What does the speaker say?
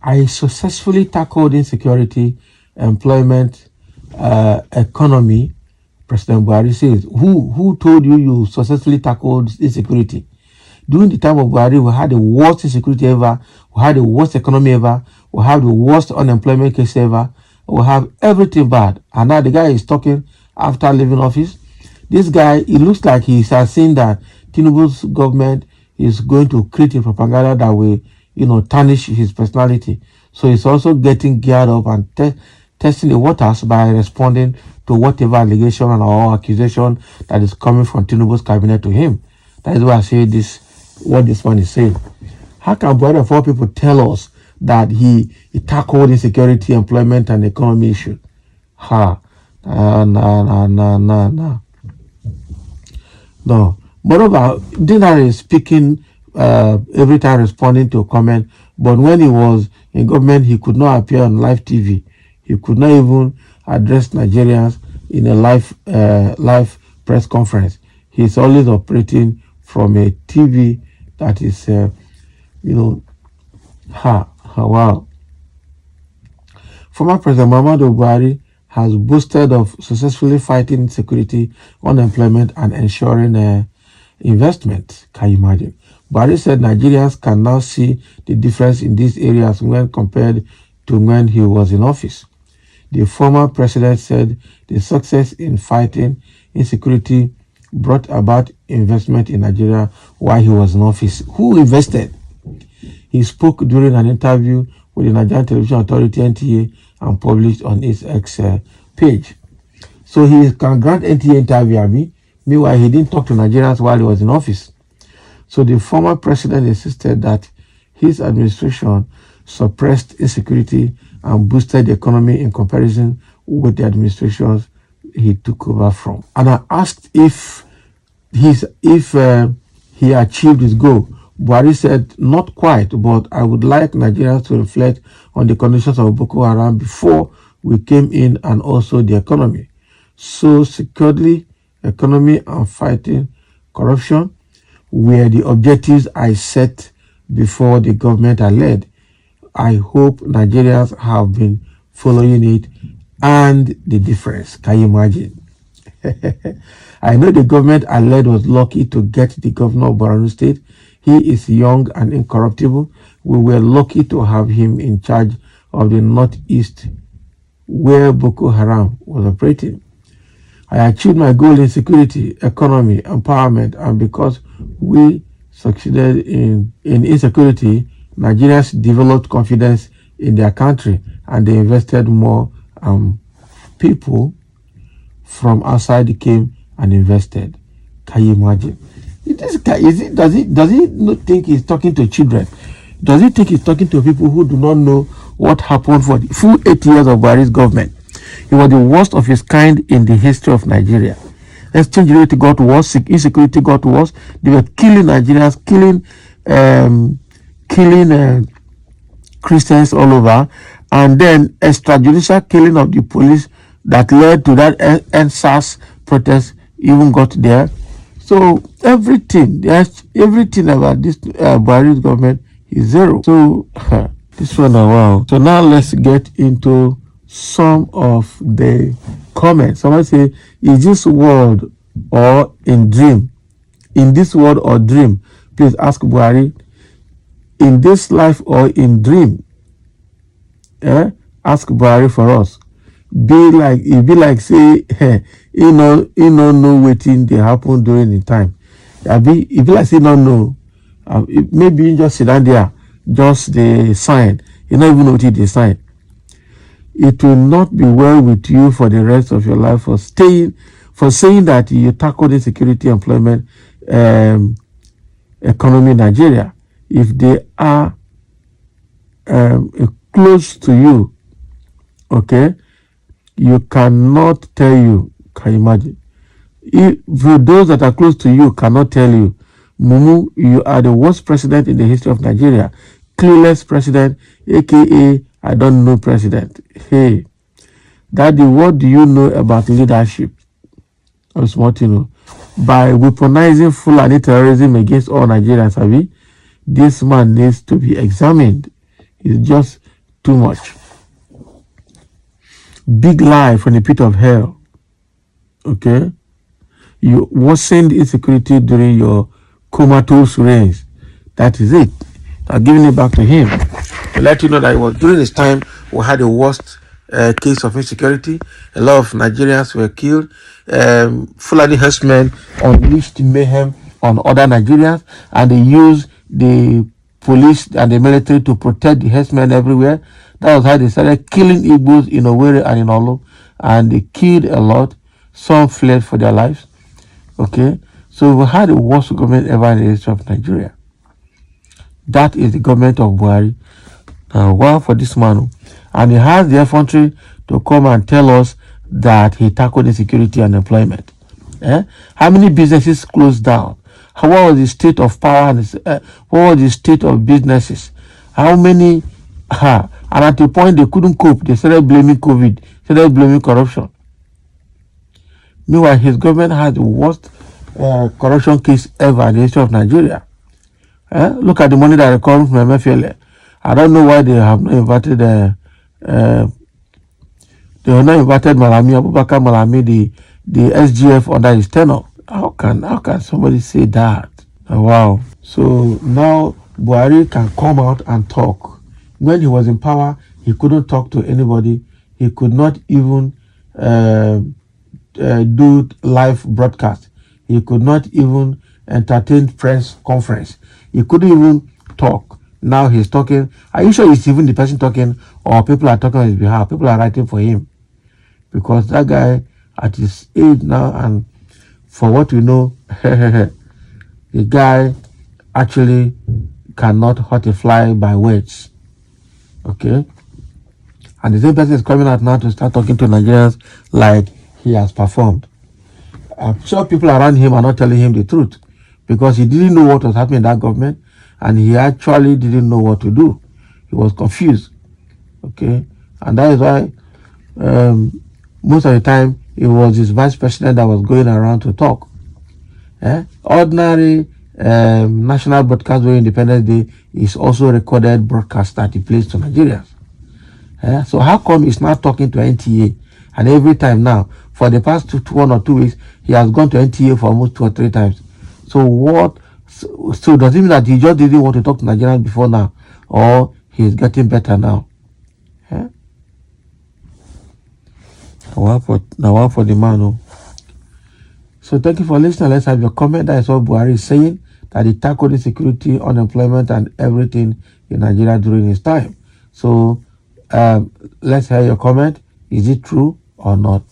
I successfully tackled insecurity, employment, economy. President Buhari says, who told you you successfully tackled insecurity? During the time of Buhari, we had the worst insecurity ever, we had the worst economy ever, we have the worst unemployment case ever, we have everything bad. And now the guy is talking after leaving office. This guy, it looks like he has seen that Tinubu's government is going to create a propaganda that will, tarnish his personality. So he's also getting geared up and testing the waters by responding to whatever allegation or accusation that is coming from Tinubu's cabinet to him. That is why I say this, what this one is saying. How can Buhari of all people tell us that he tackled insecurity, employment, and economy issue? No. Moreover, Dinari is speaking every time responding to a comment, but when he was in government, he could not appear on live TV. He could not even address Nigerians in a live press conference. He's always operating from a TV that is, wow. Former President Muhammadu Buhari has boasted of successfully fighting insecurity, unemployment, and ensuring investment. Can you imagine? Buhari said Nigerians can now see the difference in these areas when compared to when he was in office. The former president said the success in fighting insecurity brought about investment in Nigeria while he was in office. Who invested? He spoke during an interview with the Nigerian Television Authority, NTA, and published on its X page. So he can grant NTA interview, meanwhile he didn't talk to Nigerians while he was in office. So the former president insisted that his administration suppressed insecurity and boosted the economy in comparison with the administrations he took over from. And I asked if he achieved his goal. Buhari said, not quite, but I would like Nigerians to reflect on the conditions of Boko Haram before we came in and also the economy. So securely, economy and fighting corruption were the objectives I set before the government I led. I hope Nigerians have been following it and the difference. Can you imagine? I know the government I led was lucky to get the governor of Borno State. He is young and incorruptible. We were lucky to have him in charge of the Northeast where Boko Haram was operating. I achieved my goal in security, economy, empowerment, and because we succeeded in insecurity, Nigerians developed confidence in their country and they invested more. People from outside came and invested. Can you imagine? Does he not think he's talking to children? Does he think he's talking to people who do not know what happened for the full 8 years of Buhari's government? It was the worst of its kind in the history of Nigeria. Exchange rate got worse, insecurity got worse. They were killing Nigerians, killing Christians all over, and then extrajudicial killing of the police that led to that NSAS protest even got there. So everything about this Buhari's government is zero. So this one, wow. So now let's get into some of the comments. Someone say, is this world or in dream? In this world or dream? Please ask Buhari. In this life or in dream? Ask Buhari for us. Be like say, you know waiting they happen during the time. It be like say no know. Maybe you just sit down there, just the sign. You don't even know what they sign. It will not be well with you for the rest of your life for saying that you tackled insecurity, employment, economy in Nigeria. If they are close to you, okay, you cannot tell you. Can you imagine? If those that are close to you cannot tell you, Mumu, you are the worst president in the history of Nigeria, clueless president, aka I don't know president. Hey, Daddy, what do you know about leadership? I'm smart, you know. By weaponizing Fulani terrorism against all Nigerians, this man needs to be examined. He's just too much. Big lie from the pit of hell. Okay? You worsened insecurity during your comatose reigns. That is it. I'm giving it back to him to let you know that it was during his time we had the worst case of insecurity. A lot of Nigerians were killed. Fulani herdsmen unleashed mayhem on other Nigerians, and they used the police and the military to protect the herdsmen everywhere. That was how they started killing Igbos in Owerri and in Olu, and they killed a lot. Some fled for their lives. Okay, so we had the worst government ever in the history of Nigeria. That is the government of Buhari. Well, for this man, and he has the effrontery to come and tell us that he tackled insecurity and employment. How many businesses closed down? What was the state of power? And what was the state of businesses? How many? And at the point they couldn't cope, they started blaming COVID, started blaming corruption. Meanwhile, his government had the worst corruption case ever in the history of Nigeria. Look at the money that comes from MFL. I don't know why they have not invited they have not invited Malami Abubakar Malami, the SGF under his tenure. How can somebody say that? Wow. So now Buhari can come out and talk. When he was in power, he couldn't talk to anybody. He could not even do live broadcast. He could not even entertain press conference. He couldn't even talk. Now he's talking. Are you sure he's even the person talking, or people are talking on his behalf? People are writing for him, because that guy at his age now, and for what we know, the guy actually cannot hurt a fly by words. Okay, and the same person is coming out now to start talking to Nigerians like he has performed. I'm sure people around him are not telling him the truth, because he didn't know what was happening in that government, and he actually didn't know what to do. He was confused. Okay, and that is why most of the time it was his vice president that was going around to talk. Ordinary national broadcast during Independence Day is also recorded broadcast that he plays to Nigerians. So how come he's not talking to NTA? And every time now, for the past 1 or 2 weeks, he has gone to NTA for almost 2 or 3 times. So what? So does it mean that he just didn't want to talk to Nigerians before now, or he's getting better now? Now for the man. So thank you for listening. Let's have your comment. That is what Buhari is saying, that he tackled insecurity, unemployment, and everything in Nigeria during his time. So let's hear your comment. Is it true or not?